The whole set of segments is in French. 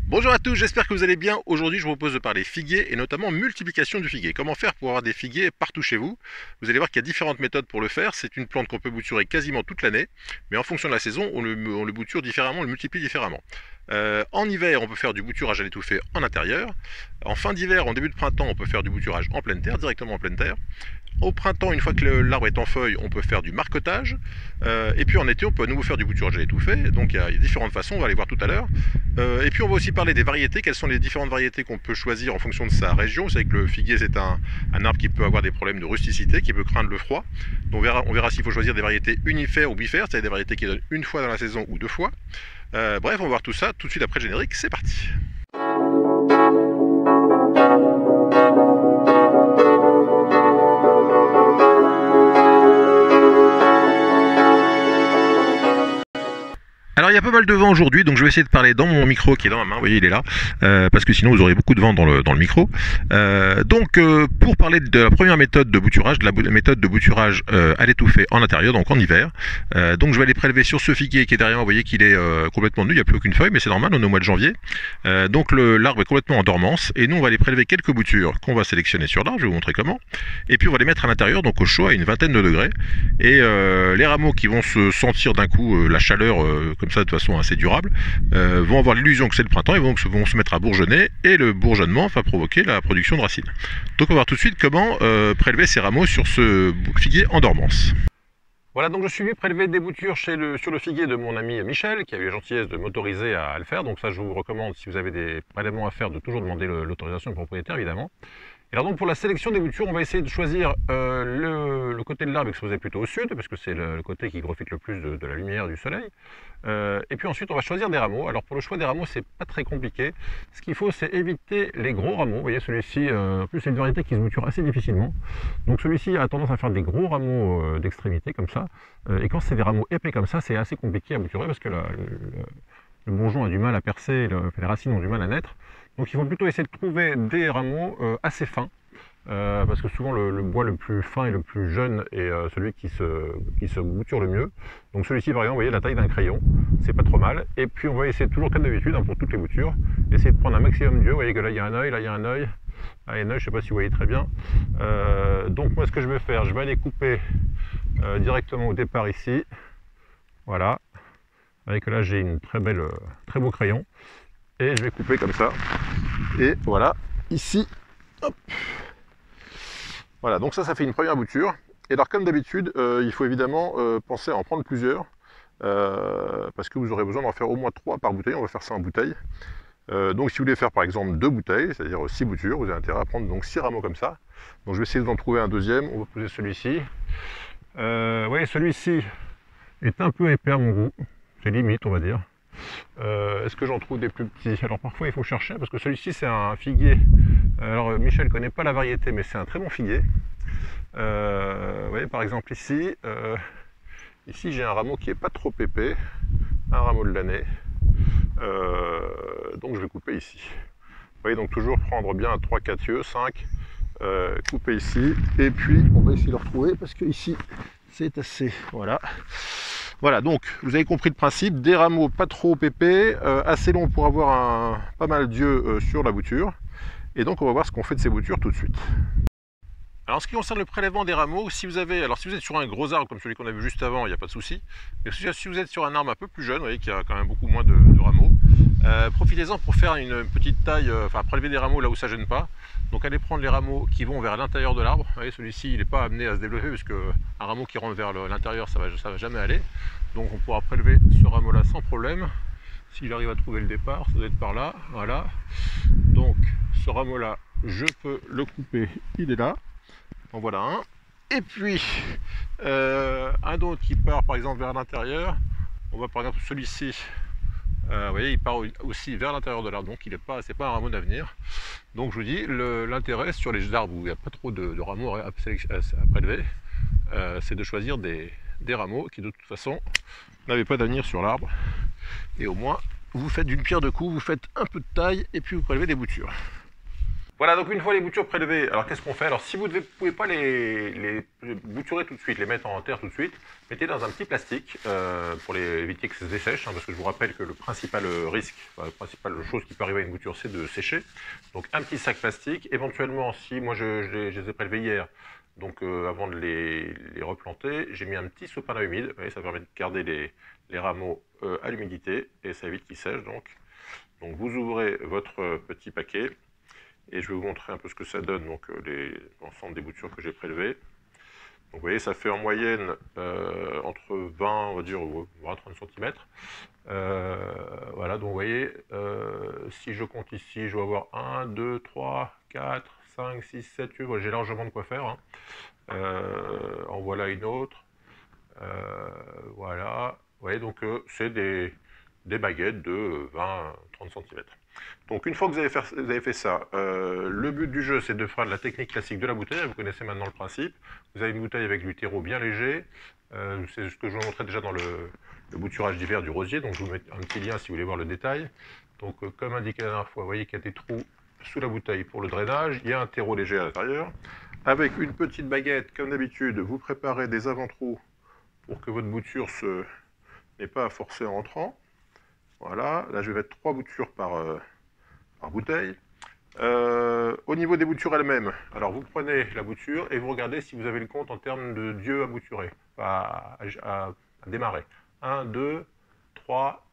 Bonjour à tous, j'espère que vous allez bien. Aujourd'hui, je vous propose de parler figuier et notamment multiplication du figuier. Comment faire pour avoir des figuiers partout chez vous? Vous allez voir qu'il y a différentes méthodes pour le faire. C'est une plante qu'on peut bouturer quasiment toute l'année, mais en fonction de la saison, on le bouture différemment, on le multiplie différemment. En hiver, on peut faire du bouturage à l'étouffée en intérieur. En fin d'hiver, en début de printemps, on peut faire du bouturage en pleine terre, directement en pleine terre. Au printemps, une fois que l'arbre est en feuille, on peut faire du marcotage. Et puis en été, on peut à nouveau faire du bouturage à l'étouffée. Donc il y a différentes façons, on va les voir tout à l'heure. Et puis on va aussi parler des variétés. Quelles sont les différentes variétés qu'on peut choisir en fonction de sa région? Vous savez que le figuier, c'est un arbre qui peut avoir des problèmes de rusticité, qui peut craindre le froid. Donc on verra s'il faut choisir des variétés unifères ou bifères, c'est-à-dire des variétés qui donnent une fois dans la saison ou deux fois. Bref, on va voir tout ça tout de suite après le générique. C'est parti. Alors il y a pas mal de vent aujourd'hui, donc je vais essayer de parler dans mon micro qui est dans ma main, vous voyez il est là, parce que sinon vous aurez beaucoup de vent dans le micro. Pour parler de la première méthode de bouturage, de la méthode de bouturage à l'étouffée en intérieur, donc en hiver, donc je vais aller prélever sur ce figuier qui est derrière moi, vous voyez qu'il est complètement nu, il n'y a plus aucune feuille, mais c'est normal, on est au mois de janvier. Donc l'arbre est complètement en dormance, et nous on va aller prélever quelques boutures qu'on va sélectionner sur l'arbre, je vais vous montrer comment, et puis on va les mettre à l'intérieur, donc au chaud à une vingtaine de degrés, et les rameaux qui vont se sentir d'un coup la chaleur comme ça de façon assez durable, vont avoir l'illusion que c'est le printemps et vont se mettre à bourgeonner, et le bourgeonnement va provoquer la production de racines. Donc on va voir tout de suite comment prélever ces rameaux sur ce figuier en dormance. Voilà, donc je suis venu prélever des boutures sur le figuier de mon ami Michel, qui a eu la gentillesse de m'autoriser à le faire. Donc ça, je vous recommande, si vous avez des prélèvements à faire, de toujours demander l'autorisation du propriétaire, évidemment. Et alors donc pour la sélection des boutures, on va essayer de choisir le côté de l'arbre exposé plutôt au sud, parce que c'est le côté qui profite le plus de la lumière du soleil. Et puis ensuite on va choisir des rameaux. Alors pour le choix des rameaux, c'est pas très compliqué. Ce qu'il faut, c'est éviter les gros rameaux. Vous voyez celui-ci, en plus c'est une variété qui se bouture assez difficilement. Donc celui-ci a tendance à faire des gros rameaux d'extrémité comme ça. Et quand c'est des rameaux épais comme ça, c'est assez compliqué à bouturer parce que le bourgeon a du mal à percer, les racines ont du mal à naître. Donc il faut plutôt essayer de trouver des rameaux assez fins, parce que souvent le bois le plus fin et le plus jeune est celui qui se bouture le mieux. Donc celui-ci par exemple, vous voyez la taille d'un crayon, c'est pas trop mal. Et puis on va essayer toujours comme d'habitude, hein, pour toutes les boutures, essayer de prendre un maximum d'yeux. Vous voyez que là il y a un œil, là il y a un œil, là il y a un œil, je sais pas si vous voyez très bien. Donc moi ce que je vais faire, je vais aller couper directement au départ ici, voilà. Vous voyez que là j'ai une très beau crayon. Et je vais couper comme ça, et voilà, ici, hop. Voilà, donc ça fait une première bouture. Et alors comme d'habitude, il faut évidemment penser à en prendre plusieurs, parce que vous aurez besoin d'en faire au moins 3 par bouteille, on va faire ça en bouteille. Donc si vous voulez faire par exemple 2 bouteilles, c'est-à-dire 6 boutures, vous avez intérêt à prendre donc 6 rameaux comme ça. Donc je vais essayer d'en trouver un deuxième, on va poser celui-ci. Vous voyez, celui-ci est un peu épais à mon goût, c'est limite on va dire. Est-ce que j'en trouve des plus petits? Alors parfois il faut chercher, parce que celui-ci c'est un figuier. Alors Michel ne connaît pas la variété, mais c'est un très bon figuier. Vous voyez par exemple ici, ici j'ai un rameau qui est pas trop épais, un rameau de l'année. Donc je vais couper ici. Vous voyez, donc toujours prendre bien 3-4 yeux, 5, couper ici, et puis on va essayer de le retrouver, parce que ici c'est assez, voilà. Voilà, donc vous avez compris le principe, des rameaux pas trop épais, assez longs pour avoir pas mal d'yeux sur la bouture. Et donc on va voir ce qu'on fait de ces boutures tout de suite. Alors en ce qui concerne le prélèvement des rameaux, si vous êtes sur un gros arbre comme celui qu'on a vu juste avant, il n'y a pas de souci. Mais si vous êtes sur un arbre un peu plus jeune, vous voyez qu'il y a quand même beaucoup moins de rameaux, profitez-en pour faire une petite taille, prélever des rameaux là où ça ne gêne pas. Donc allez prendre les rameaux qui vont vers l'intérieur de l'arbre. Vous voyez, celui-ci il n'est pas amené à se développer, puisque un rameau qui rentre vers l'intérieur, ça va jamais aller. Donc on pourra prélever ce rameau là sans problème. S'il arrive à trouver le départ, ça doit être par là, voilà. Donc ce rameau là, je peux le couper, il est là. En voilà un. Et puis un autre qui part par exemple vers l'intérieur. On va par exemple celui-ci. Vous voyez, il part aussi vers l'intérieur de l'arbre, donc c'est pas un rameau d'avenir. Donc je vous dis, l'intérêt sur les arbres où il n'y a pas trop de rameaux à prélever, c'est de choisir des rameaux qui de toute façon n'avaient pas d'avenir sur l'arbre. Et au moins, vous faites d'une pierre deux coups, vous faites un peu de taille et puis vous prélevez des boutures. Voilà, donc une fois les boutures prélevées, alors qu'est-ce qu'on fait? Alors si vous ne pouvez pas les bouturer tout de suite, les mettre en terre tout de suite, mettez dans un petit plastique pour éviter que ça se dessèche, hein, parce que je vous rappelle que le principal risque, enfin, la principale chose qui peut arriver à une bouture, c'est de sécher. Donc un petit sac plastique, éventuellement, si moi je les ai prélevés hier, donc avant de les replanter, j'ai mis un petit sopalin humide, voyez, ça permet de garder les rameaux à l'humidité et ça évite qu'ils sèchent donc. Donc vous ouvrez votre petit paquet. Et je vais vous montrer un peu ce que ça donne, donc l'ensemble des boutures que j'ai prélevées. Donc vous voyez, ça fait en moyenne entre 20, on va dire, 20-30 cm. Voilà, donc vous voyez, si je compte ici, je vais avoir 1, 2, 3, 4, 5, 6, 7, 8, voilà, j'ai largement de quoi faire. Hein. En voilà une autre. Voilà, vous voyez, donc c'est des baguettes de 20-30 cm. Donc une fois que vous avez fait ça, le but du jeu c'est de faire de la technique classique de la bouteille, vous connaissez maintenant le principe. Vous avez une bouteille avec du terreau bien léger, c'est ce que je vous montrais déjà dans le bouturage d'hiver du rosier, donc je vous mets un petit lien si vous voulez voir le détail. Donc comme indiqué la dernière fois, vous voyez qu'il y a des trous sous la bouteille pour le drainage, il y a un terreau léger à l'intérieur. Avec une petite baguette, comme d'habitude, vous préparez des avant-trous pour que votre bouture n'ait pas à forcer en rentrant. Voilà, là je vais mettre 3 boutures par bouteille. Au niveau des boutures elles-mêmes, alors vous prenez la bouture et vous regardez si vous avez le compte en termes de dieux à bouturer, à démarrer. 1, 2, 3,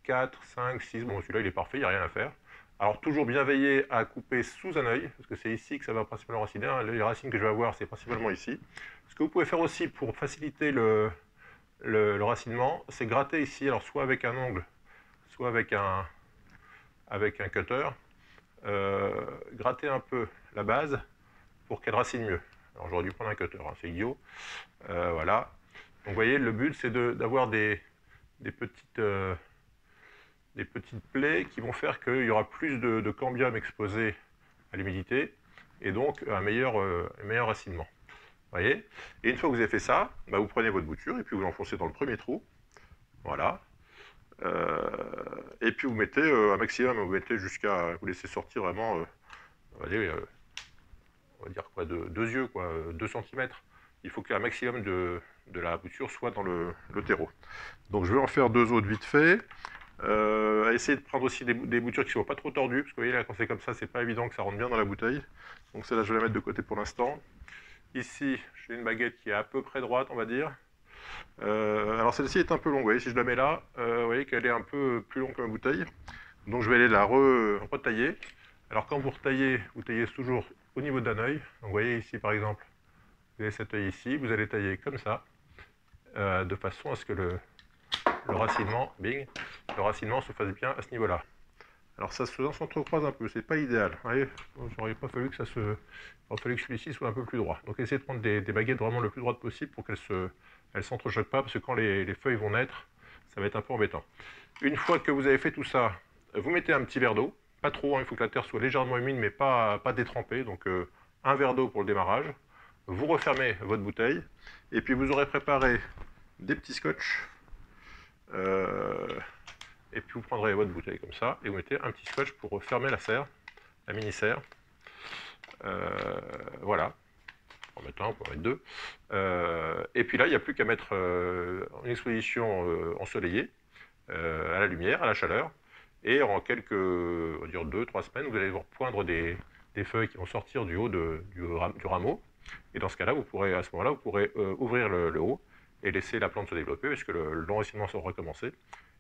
4, 5, 6, bon celui-là il est parfait, il n'y a rien à faire. Alors toujours bien veiller à couper sous un œil, parce que c'est ici que ça va principalement raciner, hein. Les racines que je vais avoir c'est principalement ici. Ce que vous pouvez faire aussi pour faciliter le racinement, c'est gratter ici, alors soit avec un ongle, soit avec un cutter, gratter un peu la base pour qu'elle racine mieux. Alors j'aurais dû prendre un cutter, hein, c'est idiot. Voilà. Donc vous voyez, le but c'est d'avoir des petites plaies qui vont faire qu'il y aura plus de cambium exposé à l'humidité et donc un meilleur racinement. Vous voyez. Et une fois que vous avez fait ça, bah vous prenez votre bouture et puis vous l'enfoncez dans le premier trou. Voilà. Et puis vous mettez un maximum, vous mettez jusqu'à, vous laissez sortir vraiment, on va dire quoi, 2 yeux, quoi, 2 cm. Il faut qu'un maximum de la bouture soit dans le terreau. Donc je vais en faire 2 autres vite fait. Essayez de prendre aussi des boutures qui ne soient pas trop tordues, parce que vous voyez là quand c'est comme ça, c'est pas évident que ça rentre bien dans la bouteille. Donc celle-là je vais la mettre de côté pour l'instant. Ici j'ai une baguette qui est à peu près droite, on va dire. Alors celle-ci est un peu longue, vous voyez, si je la mets là, vous voyez qu'elle est un peu plus longue que ma bouteille. Donc je vais aller la retailler. Alors quand vous retaillez, vous taillez toujours au niveau d'un œil. Donc vous voyez ici par exemple, vous avez cet œil ici, vous allez tailler comme ça, de façon à ce que le racinement, bing, le racinement se fasse bien à ce niveau-là. Alors ça s'entrecroise un peu, c'est pas idéal. Vous voyez, il n'aurait pas fallu que celui-ci soit un peu plus droit. Donc essayez de prendre des baguettes vraiment le plus droites possible pour qu'elles s'entrechoquent pas, parce que quand les feuilles vont naître, ça va être un peu embêtant. Une fois que vous avez fait tout ça, vous mettez un petit verre d'eau, pas trop, hein, il faut que la terre soit légèrement humide, mais pas détrempée, donc un verre d'eau pour le démarrage. Vous refermez votre bouteille, et puis vous aurez préparé des petits scotch. Et puis vous prendrez votre bouteille comme ça, et vous mettez un petit scotch pour fermer la serre, la mini-serre. Voilà. On peut en mettre un, on peut en mettre 2. Et puis là, il n'y a plus qu'à mettre en exposition ensoleillée, à la lumière, à la chaleur. Et en quelques, on va dire 2-3 semaines, vous allez voir poindre des feuilles qui vont sortir du haut du rameau. Et dans ce cas-là, à ce moment-là, vous pourrez ouvrir le haut et laisser la plante se développer, puisque l'enracinement sera recommencé.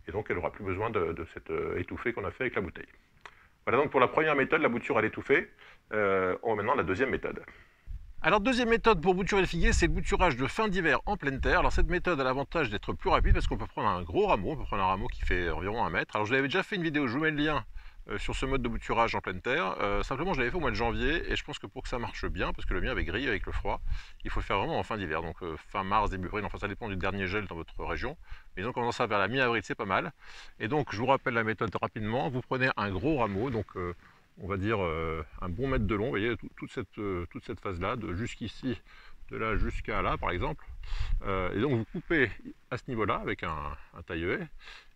Et donc, elle n'aura plus besoin de cette étouffée qu'on a fait avec la bouteille. Voilà donc pour la première méthode, la bouture à l'étouffée. On va maintenant à la deuxième méthode. Alors deuxième méthode pour bouturer le figuier, c'est le bouturage de fin d'hiver en pleine terre. Alors cette méthode a l'avantage d'être plus rapide parce qu'on peut prendre un gros rameau, on peut prendre un rameau qui fait environ 1 mètre. Alors je l'avais déjà fait une vidéo, je vous mets le lien sur ce mode de bouturage en pleine terre. Simplement je l'avais fait au mois de janvier et je pense que pour que ça marche bien, parce que le mien avait grillé avec le froid, il faut le faire vraiment en fin d'hiver, donc fin mars, début avril, enfin ça dépend du dernier gel dans votre région. Mais donc on commence ça vers la mi-avril, c'est pas mal. Et donc je vous rappelle la méthode rapidement, vous prenez un gros rameau, donc on va dire un bon mètre de long, vous voyez, toute cette phase-là, de jusqu'ici, de là jusqu'à là par exemple. Et donc vous coupez à ce niveau-là avec un taille-haie,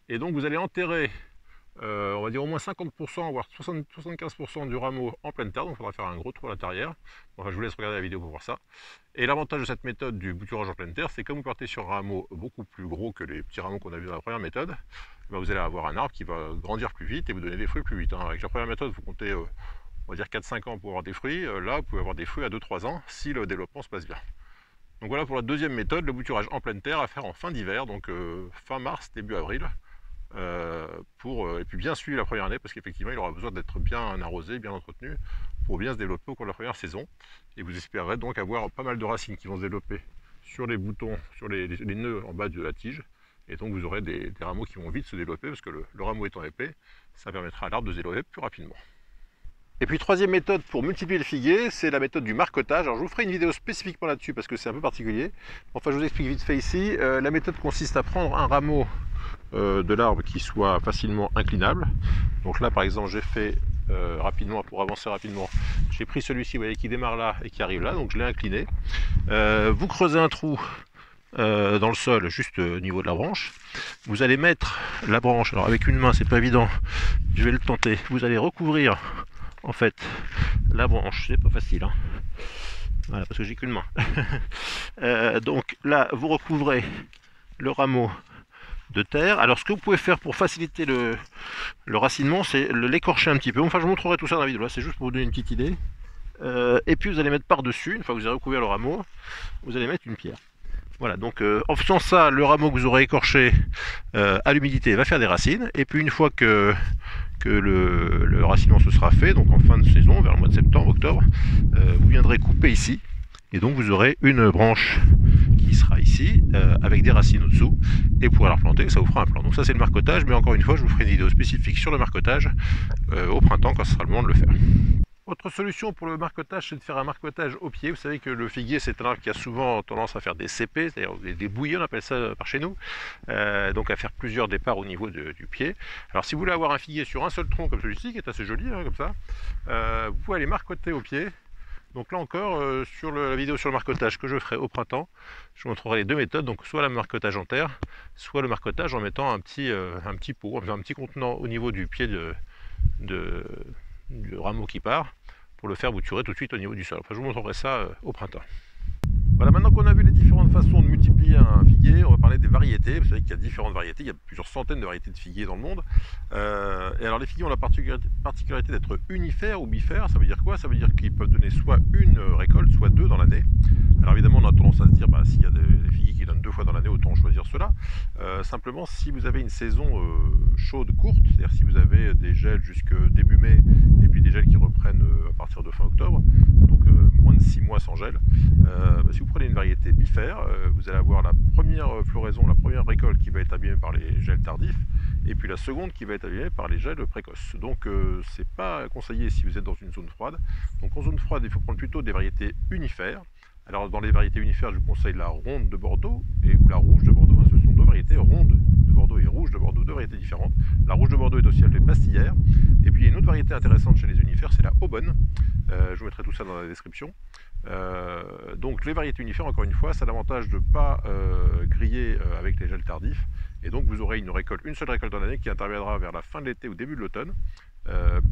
et donc vous allez enterrer on va dire au moins 50%, voire 75% du rameau en pleine terre, donc il faudra faire un gros trou à l'intérieur. Enfin, je vous laisse regarder la vidéo pour voir ça. Et l'avantage de cette méthode du bouturage en pleine terre, c'est comme vous partez sur un rameau beaucoup plus gros que les petits rameaux qu'on a vu dans la première méthode, vous allez avoir un arbre qui va grandir plus vite et vous donner des fruits plus vite. Avec la première méthode, vous comptez, on va dire 4-5 ans pour avoir des fruits. Là, vous pouvez avoir des fruits à 2-3 ans si le développement se passe bien. Donc voilà pour la deuxième méthode, le bouturage en pleine terre à faire en fin d'hiver, donc fin mars, début avril. Et puis bien suivre la première année parce qu'effectivement il aura besoin d'être bien arrosé, bien entretenu pour bien se développer au cours de la première saison. Et vous espérerez donc avoir pas mal de racines qui vont se développer sur les boutons, sur les nœuds en bas de la tige. Et donc vous aurez des rameaux qui vont vite se développer parce que le rameau étant épais, ça permettra à l'arbre de se développer plus rapidement. Et puis troisième méthode pour multiplier le figuier, c'est la méthode du marcotage. Alors je vous ferai une vidéo spécifiquement là-dessus parce que c'est un peu particulier. Enfin je vous explique vite fait ici. La méthode consiste à prendre un rameau de l'arbre qui soit facilement inclinable. Donc là par exemple j'ai fait rapidement, pour avancer rapidement, j'ai pris celui-ci, vous voyez, qui démarre là et qui arrive là, donc je l'ai incliné. Vous creusez un trou dans le sol juste au niveau de la branche. Vous allez mettre la branche, alors avec une main c'est pas évident, je vais le tenter, vous allez recouvrir en fait la branche, c'est pas facile hein. Voilà, parce que j'ai qu'une main. Donc là vous recouvrez le rameau de terre. Alors ce que vous pouvez faire pour faciliter le racinement, c'est l'écorcher un petit peu. Enfin je vous montrerai tout ça dans la vidéo, là c'est juste pour vous donner une petite idée. Et puis vous allez mettre par dessus, une fois que vous avez recouvert le rameau, vous allez mettre une pierre. Voilà, donc en faisant ça, le rameau que vous aurez écorché à l'humidité va faire des racines. Et puis une fois que le racinement se sera fait, donc en fin de saison, vers le mois de septembre, octobre, vous viendrez couper ici. Et donc vous aurez une branche qui sera ici, avec des racines au-dessous, et vous pourrez la replanter, ça vous fera un plan. Donc ça c'est le marcotage, mais encore une fois, je vous ferai une vidéo spécifique sur le marcotage au printemps, quand ce sera le moment de le faire. Autre solution pour le marcotage, c'est de faire un marcotage au pied. Vous savez que le figuier, c'est un arbre qui a souvent tendance à faire des CP, c'est-à-dire des bouillies, on appelle ça par chez nous, donc à faire plusieurs départs au niveau du pied. Alors si vous voulez avoir un figuier sur un seul tronc comme celui-ci, qui est assez joli, hein, comme ça, vous pouvez aller marcoter au pied. Donc là encore, sur la vidéo sur le marcotage que je ferai au printemps, je vous montrerai les deux méthodes, donc soit le marcotage en terre, soit le marcotage en mettant un petit pot, un petit contenant au niveau du pied du rameau qui part, pour le faire bouturer tout de suite au niveau du sol. Enfin, je vous montrerai ça au printemps. Voilà, maintenant qu'on a vu les différentes façons de multiplier un figuier, on va parler des variétés. Vous savez qu'il y a différentes variétés, il y a plusieurs centaines de variétés de figuiers dans le monde. Et alors les figuiers ont la particularité d'être unifères ou bifères. Ça veut dire quoi? Ça veut dire qu'ils peuvent donner soit une récolte, soit deux dans l'année. Alors évidemment, on a tendance à se dire, s'il y a des figuiers qui donnent deux fois dans l'année, autant choisir cela. Simplement, si vous avez une saison chaude courte, c'est-à-dire si vous avez des gels jusque début mai, et puis des gels qui reprennent à partir de fin octobre, donc moins de 6 mois sans gel, si vous prenez une variété bifère, vous allez avoir la première floraison, la première récolte qui va être abîmée par les gels tardifs, et puis la seconde qui va être abîmée par les gels précoces. Donc c'est pas conseillé si vous êtes dans une zone froide. Donc en zone froide, il faut prendre plutôt des variétés unifères. Alors dans les variétés unifères, je vous conseille la ronde de Bordeaux ou la rouge de Bordeaux. Ce sont deux variétés, ronde de Bordeaux et rouge de Bordeaux, deux variétés différentes. La rouge de Bordeaux est aussi appelée pastillère. Et puis il y a une autre variété intéressante chez les unifères, c'est la Aubonne. Je vous mettrai tout ça dans la description. Donc les variétés unifères, encore une fois, ça a l'avantage de ne pas griller avec les gels tardifs. Et donc vous aurez une seule récolte dans l'année qui interviendra vers la fin de l'été ou début de l'automne.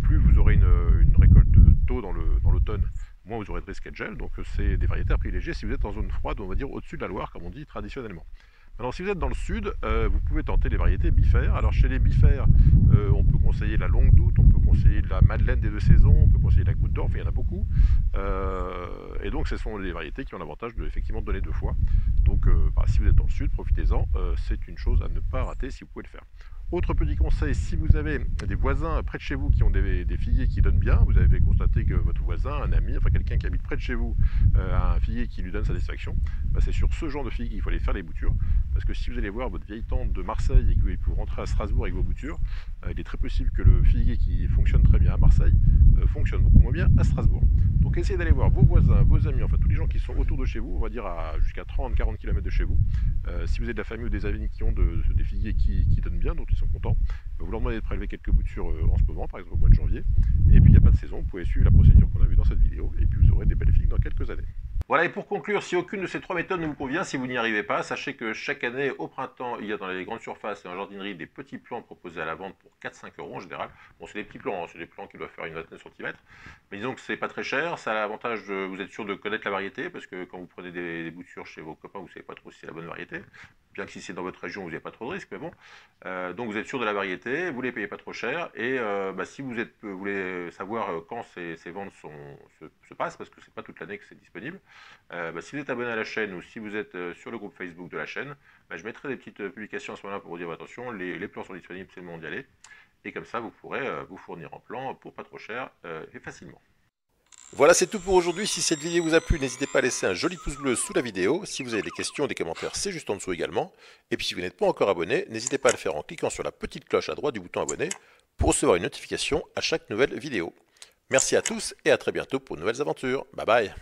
Plus vous aurez une récolte tôt dans l'automne, moins vous aurez de risque de gel. Donc c'est des variétés à privilégier si vous êtes en zone froide, on va dire au-dessus de la Loire, comme on dit traditionnellement. Alors si vous êtes dans le sud, vous pouvez tenter les variétés bifères. Alors chez les bifères, on peut conseiller la longue doute, on peut conseiller la Madeleine des deux saisons, on peut conseiller la goutte d'or, enfin il y en a beaucoup. Et donc ce sont les variétés qui ont l'avantage de effectivement donner deux fois. Donc si vous êtes dans le sud, profitez-en, c'est une chose à ne pas rater si vous pouvez le faire. Autre petit conseil, si vous avez des voisins près de chez vous qui ont des figuiers qui donnent bien, vous avez constaté que votre voisin, un ami, enfin quelqu'un qui habite près de chez vous a un figuier qui lui donne satisfaction, c'est sur ce genre de figuier qu'il faut aller faire les boutures. Parce que si vous allez voir votre vieille tante de Marseille et que vous rentrez à Strasbourg avec vos boutures, il est très possible que le figuier qui fonctionne très bien à Marseille fonctionne beaucoup moins bien à Strasbourg. Donc essayez d'aller voir vos voisins, vos amis, enfin tous les gens qui sont autour de chez vous, on va dire jusqu'à 30-40 km de chez vous. Si vous êtes de la famille ou des amis qui ont des figuiers qui donnent bien, dont ils sont contents, vous leur demandez de prélever quelques boutures en ce moment, par exemple au mois de janvier. Et puis il n'y a pas de saison, vous pouvez suivre la procédure qu'on a vue dans cette vidéo, et puis vous aurez des belles figues dans quelques années. Voilà, et pour conclure, si aucune de ces trois méthodes ne vous convient, si vous n'y arrivez pas, sachez que chaque année, au printemps, il y a dans les grandes surfaces et en jardinerie des petits plants proposés à la vente pour 4-5 euros en général. Bon, c'est des petits plants, hein, c'est des plants qui doivent faire une vingtaine de centimètres. Mais disons que c'est pas très cher, ça a l'avantage de, vous êtes sûr de connaître la variété, parce que quand vous prenez des boutures chez vos copains, vous savez pas trop si c'est la bonne variété. Bien que si c'est dans votre région, vous n'avez pas trop de risques, mais bon. Donc vous êtes sûr de la variété, vous les payez pas trop cher, et si vous voulez savoir quand ces ventes se passent, parce que c'est pas toute l'année que c'est disponible, si vous êtes abonné à la chaîne ou si vous êtes sur le groupe Facebook de la chaîne, je mettrai des petites publications à ce moment-là pour vous dire attention, les plans sont disponibles, c'est le moment d'y aller. Et comme ça, vous pourrez vous fournir en plan pour pas trop cher et facilement. Voilà, c'est tout pour aujourd'hui. Si cette vidéo vous a plu, n'hésitez pas à laisser un joli pouce bleu sous la vidéo. Si vous avez des questions ou des commentaires, c'est juste en dessous également. Et puis si vous n'êtes pas encore abonné, n'hésitez pas à le faire en cliquant sur la petite cloche à droite du bouton abonné pour recevoir une notification à chaque nouvelle vidéo. Merci à tous et à très bientôt pour de nouvelles aventures. Bye bye.